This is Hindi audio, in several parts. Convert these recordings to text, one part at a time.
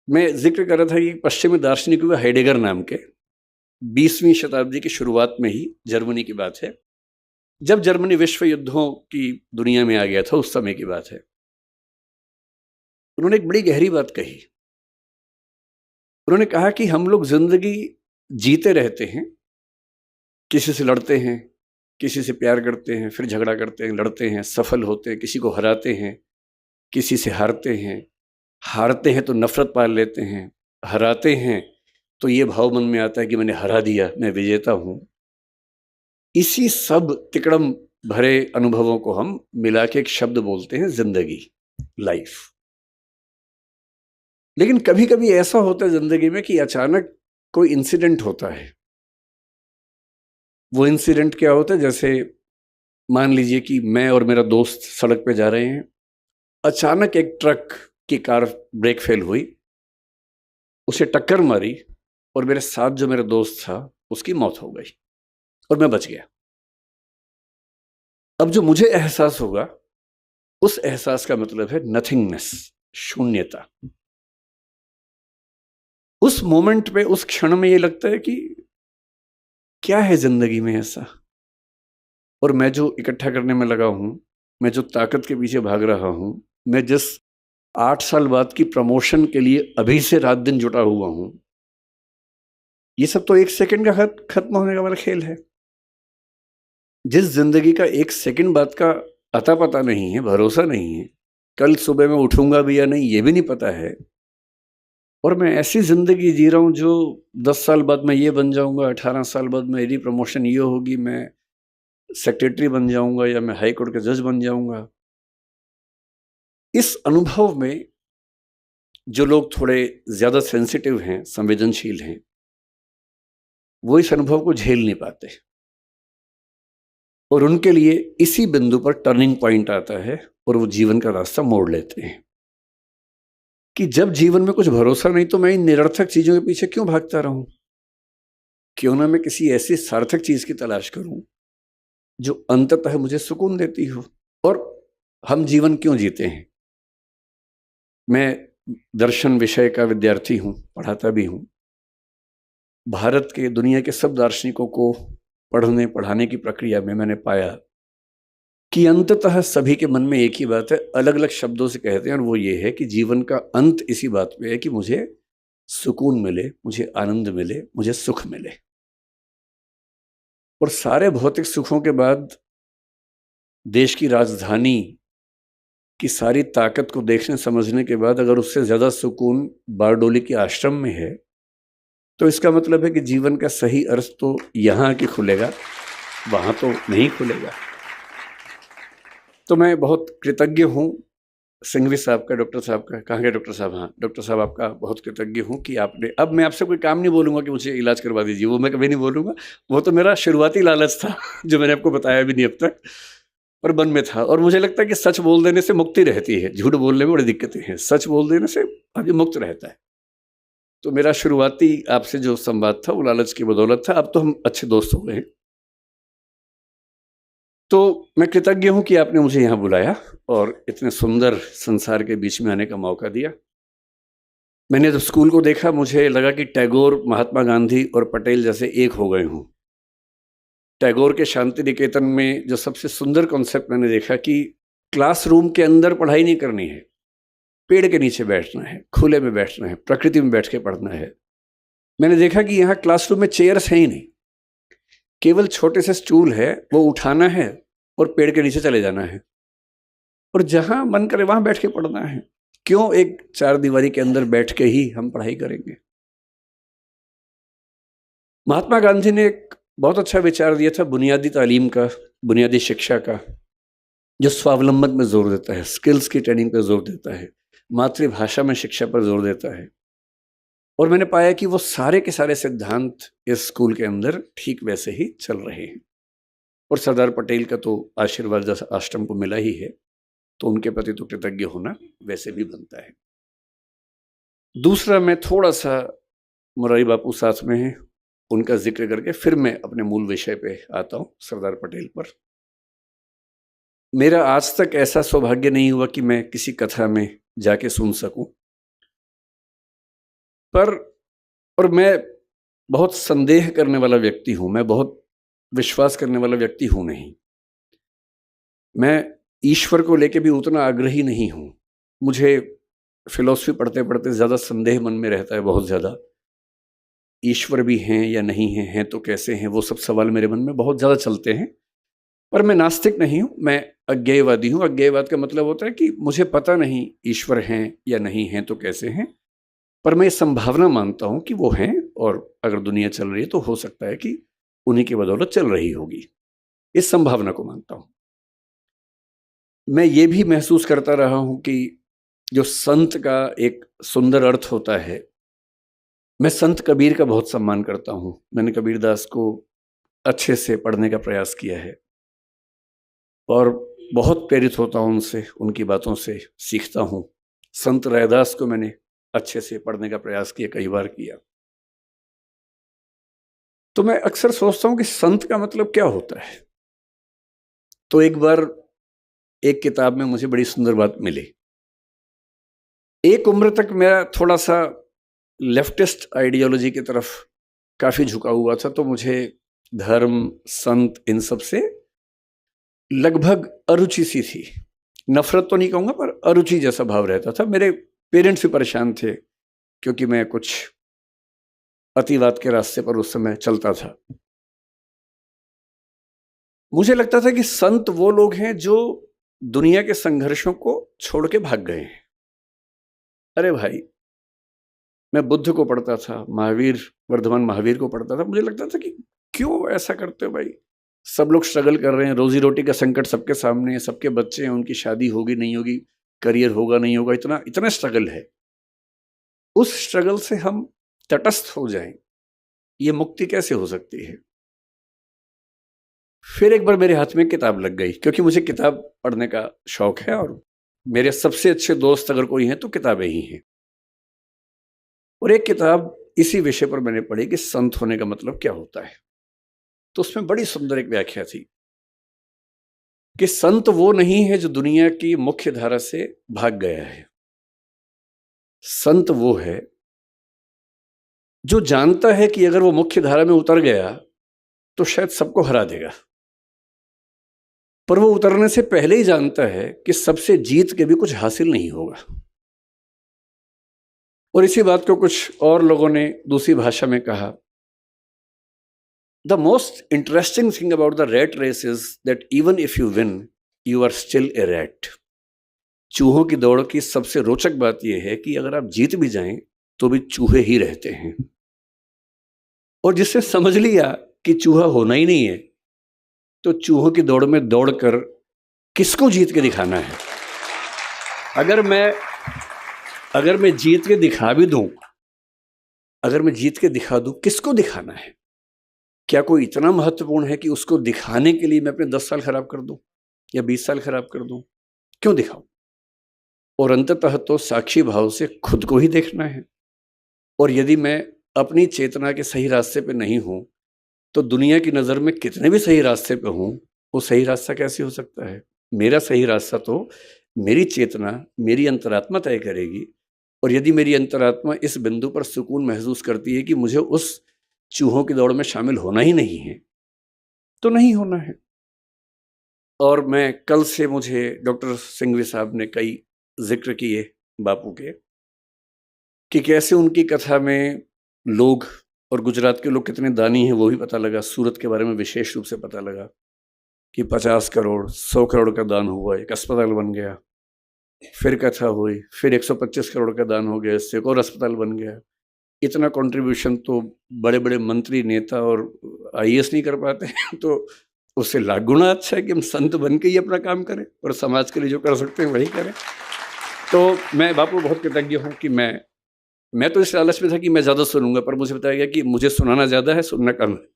मैं जिक्र कर रहा था कि पश्चिमी दार्शनिक हुए हाइडेगर नाम के 20वीं शताब्दी की शुरुआत में ही जर्मनी की बात है, जब जर्मनी विश्व युद्धों की दुनिया में आ गया था, उस समय की बात है। उन्होंने एक बड़ी गहरी बात कही। उन्होंने कहा कि हम लोग जिंदगी जीते रहते हैं, किसी से लड़ते हैं, किसी से प्यार करते हैं, फिर झगड़ा करते हैं, लड़ते हैं, सफल होते हैं, किसी को हराते हैं, किसी से हारते हैं, हारते हैं तो नफरत पाल लेते हैं, हराते हैं तो ये भाव मन में आता है कि मैंने हरा दिया, मैं विजेता हूं। इसी सब तिकड़म भरे अनुभवों को हम मिला के एक शब्द बोलते हैं जिंदगी, लाइफ। लेकिन कभी कभी ऐसा होता है जिंदगी में कि अचानक कोई इंसिडेंट होता है। वो इंसिडेंट क्या होता है? जैसे मान लीजिए कि मैं और मेरा दोस्त सड़क पे जा रहे हैं, अचानक एक ट्रक की कार ब्रेक फेल हुई, उसे टक्कर मारी और मेरे साथ जो मेरा दोस्त था उसकी मौत हो गई और मैं बच गया। अब जो मुझे एहसास होगा, उस एहसास का मतलब है नथिंगनेस, शून्यता। उस मोमेंट पे, उस क्षण में ये लगता है कि क्या है जिंदगी में ऐसा, और मैं जो इकट्ठा करने में लगा हूं, मैं जो ताकत के पीछे भाग रहा हूं, मैं जिस 8 साल बाद की प्रमोशन के लिए अभी से रात दिन जुटा हुआ हूं, ये सब तो एक सेकंड का खत्म होने का वाला खेल है। जिस जिंदगी का एक सेकंड बाद का अता पता नहीं है, भरोसा नहीं है, कल सुबह मैं उठूंगा भी या नहीं ये भी नहीं पता है, और मैं ऐसी जिंदगी जी रहा हूं जो 10 साल बाद मैं ये बन जाऊंगा, 18 साल बाद मेरी प्रमोशन ये होगी, मैं सेक्रेटरी बन जाऊंगा या मैं हाई कोर्ट का जज बन जाऊंगा। इस अनुभव में जो लोग थोड़े ज्यादा सेंसिटिव हैं, संवेदनशील हैं, वो इस अनुभव को झेल नहीं पाते, और उनके लिए इसी बिंदु पर टर्निंग पॉइंट आता है और वो जीवन का रास्ता मोड़ लेते हैं कि जब जीवन में कुछ भरोसा नहीं तो मैं इन निरर्थक चीजों के पीछे क्यों भागता रहूं? क्यों ना मैं किसी ऐसी सार्थक चीज की तलाश करूं जो अंततः मुझे सुकून देती हो। और हम जीवन क्यों जीते हैं? मैं दर्शन विषय का विद्यार्थी हूं, पढ़ाता भी हूं। भारत के, दुनिया के सब दार्शनिकों को पढ़ने पढ़ाने की प्रक्रिया में मैंने पाया कि अंततः सभी के मन में एक ही बात है, अलग अलग शब्दों से कहते हैं, और वो ये है कि जीवन का अंत इसी बात पे है कि मुझे सुकून मिले, मुझे आनंद मिले, मुझे सुख मिले। और सारे भौतिक सुखों के बाद, देश की राजधानी की सारी ताकत को देखने समझने के बाद, अगर उससे ज्यादा सुकून बारडोली के आश्रम में है, तो इसका मतलब है कि जीवन का सही अर्थ तो यहां आके खुलेगा, वहां तो नहीं खुलेगा। तो मैं बहुत कृतज्ञ हूं सिंघवी साहब का, डॉक्टर साहब का, कहाँ गए डॉक्टर साहब? हाँ, डॉक्टर साहब आपका बहुत कृतज्ञ हूँ कि आपने, अब मैं आपसे कोई काम नहीं बोलूंगा कि मुझे इलाज करवा दीजिए, वो मैं कभी नहीं बोलूंगा। वो तो मेरा शुरुआती लालच था जो मैंने आपको बताया भी नहीं अब तक, पर मन में था। और मुझे लगता है कि सच बोल देने से मुक्ति रहती है, झूठ बोलने में बड़ी दिक्कतें हैं, सच बोल देने से आदमी मुक्त रहता है। तो मेरा शुरुआती आपसे जो संवाद था वो लालच की बदौलत था, अब तो हम अच्छे दोस्त हो गए हैं। तो मैं कृतज्ञ हूं कि आपने मुझे यहाँ बुलाया और इतने सुंदर संसार के बीच में आने का मौका दिया। मैंने जब स्कूल को देखा, मुझे लगा कि टैगोर, महात्मा गांधी और पटेल जैसे एक हो गए हूं। टैगोर के शांति निकेतन में जो सबसे सुंदर कॉन्सेप्ट मैंने देखा कि क्लासरूम के अंदर पढ़ाई नहीं करनी है, पेड़ के नीचे बैठना है, खुले में बैठना है, प्रकृति में बैठ के पढ़ना है। मैंने देखा कि यहाँ क्लासरूम में चेयर्स हैं ही नहीं, केवल छोटे से स्टूल है, वो उठाना है और पेड़ के नीचे चले जाना है, और जहां मन करे वहां बैठ के पढ़ना है। क्यों एक चार दीवारी के अंदर बैठ के ही हम पढ़ाई करेंगे? महात्मा गांधी ने एक बहुत अच्छा विचार दिया था बुनियादी तालीम का, बुनियादी शिक्षा का, जो स्वावलंबन में जोर देता है, स्किल्स की ट्रेनिंग पर जोर देता है, मातृभाषा में शिक्षा पर जोर देता है। और मैंने पाया कि वो सारे के सारे सिद्धांत इस स्कूल के अंदर ठीक वैसे ही चल रहे हैं। और सरदार पटेल का तो आशीर्वाद आश्रम को मिला ही है, तो उनके प्रति तो कृतज्ञ होना वैसे भी बनता है। दूसरा, मैं थोड़ा सा, मुरारी बापू साथ में है, उनका जिक्र करके फिर मैं अपने मूल विषय पे आता हूँ, सरदार पटेल पर। मेरा आज तक ऐसा सौभाग्य नहीं हुआ कि मैं किसी कथा में जाके सुन सकूं, पर और मैं बहुत संदेह करने वाला व्यक्ति हूँ, मैं बहुत विश्वास करने वाला व्यक्ति हूँ नहीं। मैं ईश्वर को लेके भी उतना आग्रही नहीं हूँ। मुझे फ़िलॉसफ़ी पढ़ते-पढ़ते ज़्यादा संदेह मन में रहता है, बहुत ज़्यादा। ईश्वर भी हैं या नहीं हैं तो कैसे हैं? वो सब सवाल मेरे मन में बहुत ज़्यादा चलते हैं। पर मैं नास्तिक नहीं हूँ, मैं अज्ञेयवादी हूँ। अज्ञेयवाद का मतलब होता है कि मुझे पता नहीं ईश्वर हैं या नहीं हैं तो कैसे हैं, पर मैं ये संभावना मानता हूँ कि वो हैं, और अगर दुनिया चल रही है तो हो सकता है कि उन्हीं की बदौलत चल रही होगी। इस संभावना को मानता हूँ। मैं ये भी महसूस करता रहा हूँ कि जो संत का एक सुंदर अर्थ होता है, मैं संत कबीर का बहुत सम्मान करता हूँ। मैंने कबीरदास को अच्छे से पढ़ने का प्रयास किया है और बहुत प्रेरित होता हूँ उनसे, उनकी बातों से सीखता हूँ। संत रैदास को मैंने अच्छे से पढ़ने का प्रयास किया, कई बार किया। तो मैं अक्सर सोचता हूँ कि संत का मतलब क्या होता है? तो एक बार एक किताब में मुझे बड़ी सुंदर बात मिली। एक उम्र तक मेरा थोड़ा-सा लेफ्टिस्ट आइडियोलॉजी की तरफ काफ़ी झुका हुआ था, तो मुझे धर्म, संत इन सब से लगभग अरुचि सी थी। नफ़रत तो नहीं कहूँगा, पर अरुचि जैसा भाव रहता था। मेरे पेरेंट्स भी परेशान थे क्योंकि मैं कुछ अतिवाद के रास्ते पर उस समय चलता था। मुझे लगता था कि संत वो लोग हैं जो दुनिया के संघर्षों को छोड़ के भाग गए हैं। अरे भाई, मैं बुद्ध को पढ़ता था, महावीर, वर्धमान महावीर को पढ़ता था। मुझे लगता था कि क्यों ऐसा करते हो भाई? सब लोग स्ट्रगल कर रहे हैं, रोजी-रोटी का संकट सबके सामने है, सबके बच्चे हैं, उनकी शादी होगी, नहीं होगी, करियर होगा, नहीं होगा, इतना इतना स्ट्रगल है। उस स्ट्रगल से हम तटस्थ हो जाएँ, ये मुक्ति कैसे हो सकती है? फिर एक बार मेरे हाथ में किताब लग गई, क्योंकि मुझे किताब पढ़ने का शौक है और मेरे सबसे अच्छे दोस्त अगर कोई हैं तो किताबें ही हैं। और एक किताब इसी विषय पर मैंने पढ़ी कि संत होने का मतलब क्या होता है। तो उसमें बड़ी सुंदर एक व्याख्या थी कि संत वो नहीं है जो दुनिया की मुख्य धारा से भाग गया है। संत वो है जो जानता है कि अगर वो मुख्य धारा में उतर गया तो शायद सबको हरा देगा, पर वो उतरने से पहले ही जानता है कि सबसे जीत के भी कुछ हासिल नहीं होगा। और इसी बात को कुछ और लोगों ने दूसरी भाषा में कहा, the most interesting thing about the rat race is that even if you win you are still a rat. चूहों की दौड़ की सबसे रोचक बात यह है कि अगर आप जीत भी जाएं तो भी चूहे ही रहते हैं। और जिससे समझ लिया कि चूहा होना ही नहीं है, तो चूहों की दौड़ में दौड़कर किसको जीत के दिखाना है? अगर मैं जीत के दिखा भी दूं, अगर मैं जीत के दिखा दूं, किसको दिखाना है? क्या कोई इतना महत्वपूर्ण है कि उसको दिखाने के लिए मैं अपने 10 साल खराब कर दूं या 20 साल खराब कर दूं? क्यों दिखाऊं? और अंततः तो साक्षी भाव से खुद को ही देखना है। और यदि मैं अपनी चेतना के सही रास्ते पे नहीं हूं, तो दुनिया की नज़र में कितने भी सही रास्ते पे हूं, वो सही रास्ता कैसे हो सकता है? मेरा सही रास्ता तो मेरी चेतना, मेरी अंतरात्मा तय करेगी। और यदि मेरी अंतरात्मा इस बिंदु पर सुकून महसूस करती है कि मुझे उस चूहों की दौड़ में शामिल होना ही नहीं है, तो नहीं होना है। और मैं कल से, मुझे डॉक्टर सिंघवी साहब ने कई जिक्र किए बापू के, कि कैसे उनकी कथा में लोग, और गुजरात के लोग कितने दानी हैं वो भी पता लगा। सूरत के बारे में विशेष रूप से पता लगा कि 50 करोड़ 100 करोड़ का दान हुआ, एक अस्पताल बन गया। फिर कथा हुई, फिर 125 करोड़ का दान हो गया, इससे एक और अस्पताल बन गया। इतना कंट्रीब्यूशन तो बड़े बड़े मंत्री, नेता और आईएएस नहीं कर पाते हैं। तो उससे लाख गुना अच्छा है कि हम संत बन के ही अपना काम करें और समाज के लिए जो कर सकते हैं वही करें। तो मैं बापू बहुत कृतज्ञ हूँ कि मैं तो इस लालच में था कि मैं ज़्यादा सुनूंगा, पर मुझे बताया गया कि मुझे सुनाना ज़्यादा है, सुनना कम है।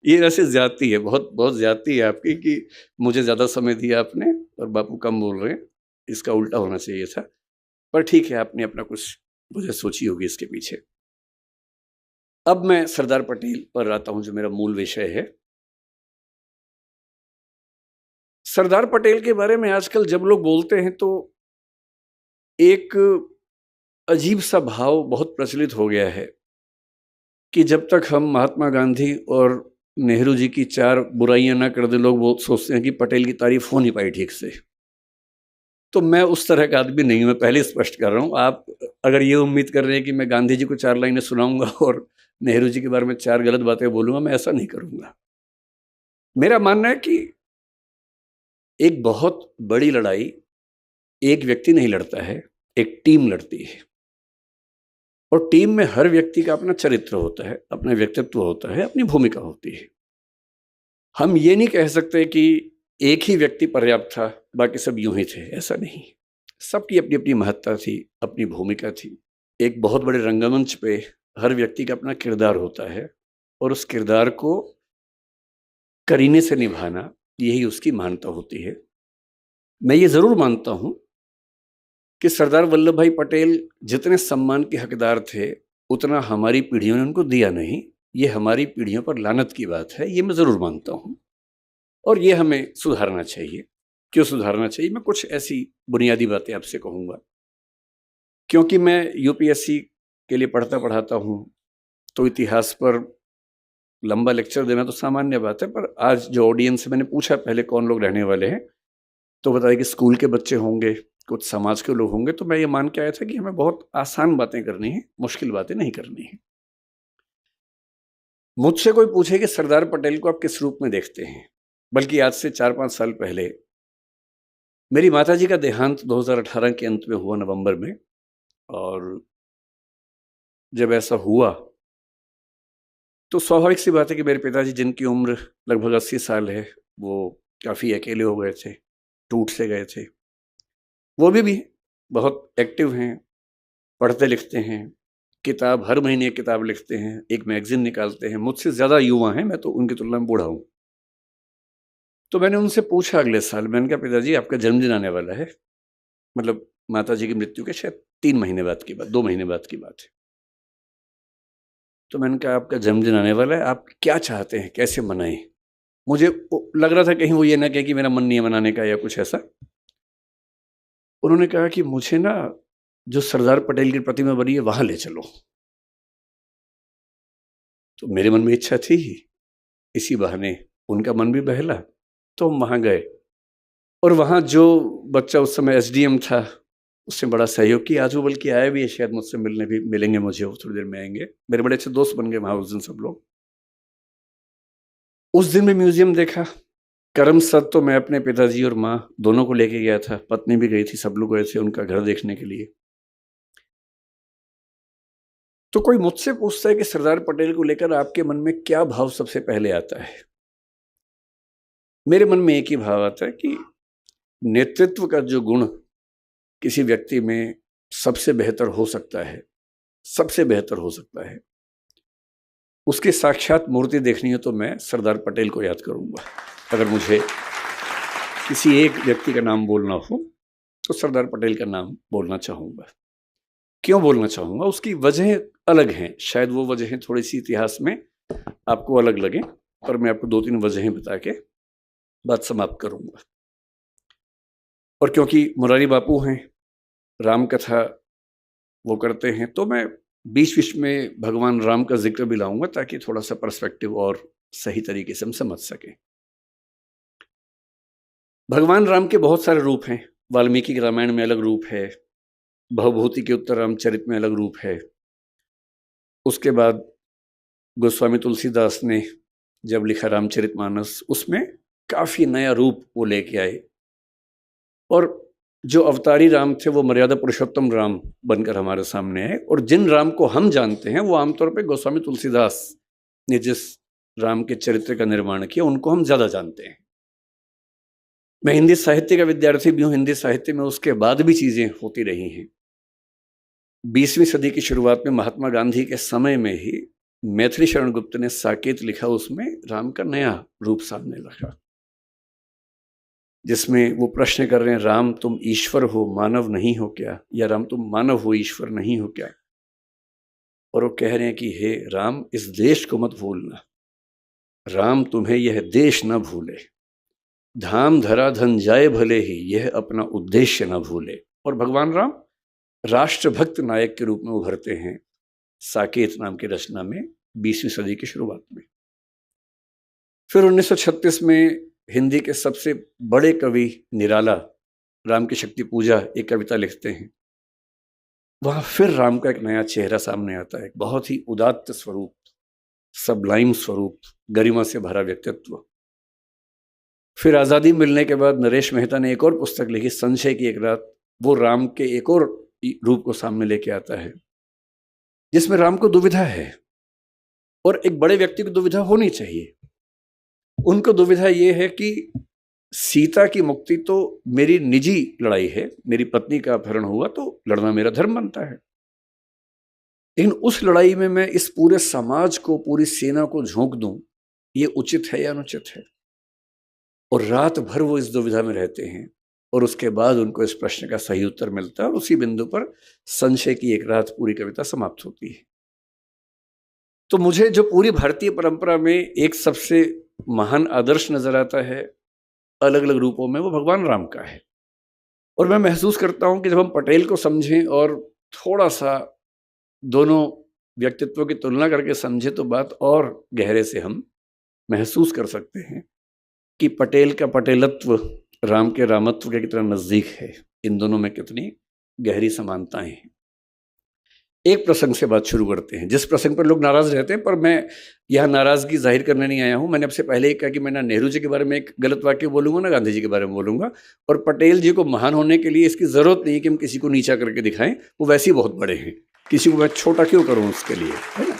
ये वैसे ज्यादती है, बहुत बहुत ज्यादती है आपकी कि मुझे ज़्यादा समय दिया आपने और बापू कम बोल रहे हैं। इसका उल्टा होना चाहिए था, पर ठीक है, आपने अपना कुछ मुझे सोची होगी इसके पीछे। अब मैं सरदार पटेल पर आता हूं, जो मेरा मूल विषय है। सरदार पटेल के बारे में आजकल जब लोग बोलते हैं तो एक अजीब सा भाव बहुत प्रचलित हो गया है कि जब तक हम महात्मा गांधी और नेहरू जी की 4 बुराइयां ना कर दे, लोग वो सोचते हैं कि पटेल की तारीफ हो नहीं पाई ठीक से। तो मैं उस तरह का आदमी नहीं हूं, मैं पहले स्पष्ट कर रहा हूं। आप अगर ये उम्मीद कर रहे हैं कि मैं गांधी जी को 4 लाइनें सुनाऊंगा और नेहरू जी के बारे में 4 गलत बातें बोलूंगा, मैं ऐसा नहीं करूंगा। मेरा मानना है कि एक बहुत बड़ी लड़ाई एक व्यक्ति नहीं लड़ता है, एक टीम लड़ती है। और टीम में हर व्यक्ति का अपना चरित्र होता है, अपना व्यक्तित्व होता है, अपनी भूमिका होती है। हम ये नहीं कह सकते कि एक ही व्यक्ति पर्याप्त था, बाकी सब यूं ही थे, ऐसा नहीं। सबकी अपनी अपनी महत्ता थी, अपनी भूमिका थी। एक बहुत बड़े रंगमंच पे हर व्यक्ति का अपना किरदार होता है और उस किरदार को करीने से निभाना, यही उसकी महानता होती है। मैं ये जरूर मानता हूं कि सरदार वल्लभ भाई पटेल जितने सम्मान के हकदार थे, उतना हमारी पीढ़ियों ने उनको दिया नहीं। ये हमारी पीढ़ियों पर लानत की बात है, ये मैं ज़रूर मानता हूँ और ये हमें सुधारना चाहिए। क्यों सुधारना चाहिए? मैं कुछ ऐसी बुनियादी बातें आपसे कहूँगा। क्योंकि मैं यूपीएससी के लिए पढ़ता पढ़ाता हूँ, तो इतिहास पर लंबा लेक्चर देना तो सामान्य बात है, पर आज जो ऑडियंस है, मैंने पूछा पहले कौन लोग रहने वाले हैं, तो बताया कि स्कूल के बच्चे होंगे, कुछ समाज के लोग होंगे। तो मैं ये मान के आया था कि हमें बहुत आसान बातें करनी है, मुश्किल बातें नहीं करनी है। मुझसे कोई पूछे कि सरदार पटेल को आप किस रूप में देखते हैं, बल्कि आज से 4-5 साल पहले मेरी माताजी का देहांत 2018 के अंत में हुआ, नवंबर में। और जब ऐसा हुआ तो स्वाभाविक सी बात है कि मेरे पिताजी, जिनकी उम्र लगभग 80 साल है, वो काफ़ी अकेले हो गए थे, टूट से गए थे। वो भी बहुत एक्टिव हैं, पढ़ते लिखते हैं, किताब हर महीने एक किताब लिखते हैं, एक मैगजीन निकालते हैं। मुझसे ज़्यादा युवा हैं, मैं तो उनकी तुलना में बूढ़ा हूँ। तो मैंने उनसे पूछा अगले साल, मैंने कहा पिताजी आपका जन्मदिन आने वाला है, मतलब माताजी की मृत्यु के शायद 3 महीने बाद की बात, 2 महीने बाद की बात है। तो मैंने कहा आपका जन्मदिन आने वाला है, आप क्या चाहते हैं, कैसे मनाएं? मुझे लग रहा था कहीं वो ये ना कहे कि मेरा मन नहीं है मनाने का या कुछ ऐसा। उन्होंने कहा कि मुझे ना जो सरदार पटेल की प्रतिमा बनी है वहां ले चलो। तो मेरे मन में इच्छा थी, इसी बहाने उनका मन भी बहला, तो हम वहां गए। और वहां जो बच्चा उस समय एसडीएम था, उसने बड़ा सहयोग किया। आज वो बल्कि आया भी है, शायद मुझसे मिलने भी मिलेंगे मुझे, वो थोड़ी देर में आएंगे। मेरे बड़े अच्छे दोस्त बन गए वहां उस दिन सब लोग। उस दिन में म्यूजियम देखा। करमसद तो मैं अपने पिताजी और माँ दोनों को लेके गया था, पत्नी भी गई थी, सब लोग गए थे उनका घर देखने के लिए। तो कोई मुझसे पूछता है कि सरदार पटेल को लेकर आपके मन में क्या भाव सबसे पहले आता है? मेरे मन में एक ही भाव आता है कि नेतृत्व का जो गुण किसी व्यक्ति में सबसे बेहतर हो सकता है, सबसे बेहतर हो सकता है, उसकी साक्षात मूर्ति देखनी है तो मैं सरदार पटेल को याद करूंगा। अगर मुझे किसी एक व्यक्ति का नाम बोलना हो तो सरदार पटेल का नाम बोलना चाहूंगा। क्यों बोलना चाहूंगा? उसकी वजह अलग हैं, शायद वो वजहें थोड़ी सी इतिहास में आपको अलग लगे, पर मैं आपको 2-3 वजहें बता के बात समाप्त करूंगा। और क्योंकि मुरारी बापू हैं, राम कथा वो करते हैं, तो मैं बीच बीच में भगवान राम का जिक्र भी लाऊंगा, ताकि थोड़ा सा पर्सपेक्टिव और सही तरीके से हम समझ सकें। भगवान राम के बहुत सारे रूप हैं। वाल्मीकि के रामायण में अलग रूप है, भवभूति के उत्तर रामचरित में अलग रूप है। उसके बाद गोस्वामी तुलसीदास ने जब लिखा रामचरितमानस, उसमें काफी नया रूप वो लेके आए। और जो अवतारी राम थे वो मर्यादा पुरुषोत्तम राम बनकर हमारे सामने आए। और जिन राम को हम जानते हैं वो आमतौर पे गोस्वामी तुलसीदास ने जिस राम के चरित्र का निर्माण किया, उनको हम ज्यादा जानते हैं। मैं हिंदी साहित्य का विद्यार्थी भी हूँ, हिंदी साहित्य में उसके बाद भी चीजें होती रही हैं। 20वीं सदी की शुरुआत में महात्मा गांधी के समय में ही मैथिली शरण गुप्त ने साकेत लिखा, उसमें राम का नया रूप सामने रखा, जिसमें वो प्रश्न कर रहे हैं, राम तुम ईश्वर हो मानव नहीं हो क्या, या राम तुम मानव हो ईश्वर नहीं हो क्या? और वो कह रहे हैं कि हे राम, इस देश को मत भूलना, राम तुम्हें यह देश न भूले, धाम धरा धन जाए भले ही, यह अपना उद्देश्य न भूले। और भगवान राम राष्ट्रभक्त नायक के रूप में उभरते हैं साकेत नाम की रचना में 20वीं सदी की शुरुआत में। फिर 1936 में हिंदी के सबसे बड़े कवि निराला राम की शक्ति पूजा एक कविता लिखते हैं। वहां फिर राम का एक नया चेहरा सामने आता है, बहुत ही उदात्त स्वरूप, सबलाइम स्वरूप, गरिमा से भरा व्यक्तित्व। फिर आज़ादी मिलने के बाद नरेश मेहता ने एक और पुस्तक लिखी, संशय की एक रात। वो राम के एक और रूप को सामने लेके आता है, जिसमें राम को दुविधा है, और एक बड़े व्यक्ति को दुविधा होनी चाहिए। उनको दुविधा ये है कि सीता की मुक्ति तो मेरी निजी लड़ाई है, मेरी पत्नी का अपहरण हुआ तो लड़ना मेरा धर्म बनता है, लेकिन उस लड़ाई में मैं इस पूरे समाज को, पूरी सेना को झोंक दूं, ये उचित है या अनुचित है? और रात भर वो इस दुविधा में रहते हैं, और उसके बाद उनको इस प्रश्न का सही उत्तर मिलता है, और उसी बिंदु पर संशय की एक रात पूरी कविता समाप्त होती है। तो मुझे जो पूरी भारतीय परंपरा में एक सबसे महान आदर्श नजर आता है अलग अलग रूपों में, वो भगवान राम का है। और मैं महसूस करता हूं कि जब हम पटेल को समझें और थोड़ा सा दोनों व्यक्तित्वों की तुलना करके समझें, तो बात और गहरे से हम महसूस कर सकते हैं कि पटेल का पटेलत्व राम के रामत्व के कितना नजदीक है, इन दोनों में कितनी गहरी समानताएं हैं। एक प्रसंग से बात शुरू करते हैं, जिस प्रसंग पर लोग नाराज रहते हैं, पर मैं यहाँ नाराजगी जाहिर करने नहीं आया हूँ। मैंने आपसे पहले ही कहा कि मैं ना नेहरू जी के बारे में एक गलत वाक्य बोलूंगा, ना गांधी जी के बारे में बोलूंगा, और पटेल जी को महान होने के लिए इसकी जरूरत नहीं कि हम किसी को नीचा करके दिखाएं, वो वैसे ही बहुत बड़े हैं, किसी को मैं छोटा क्यों करूँ उसके लिए, है ना।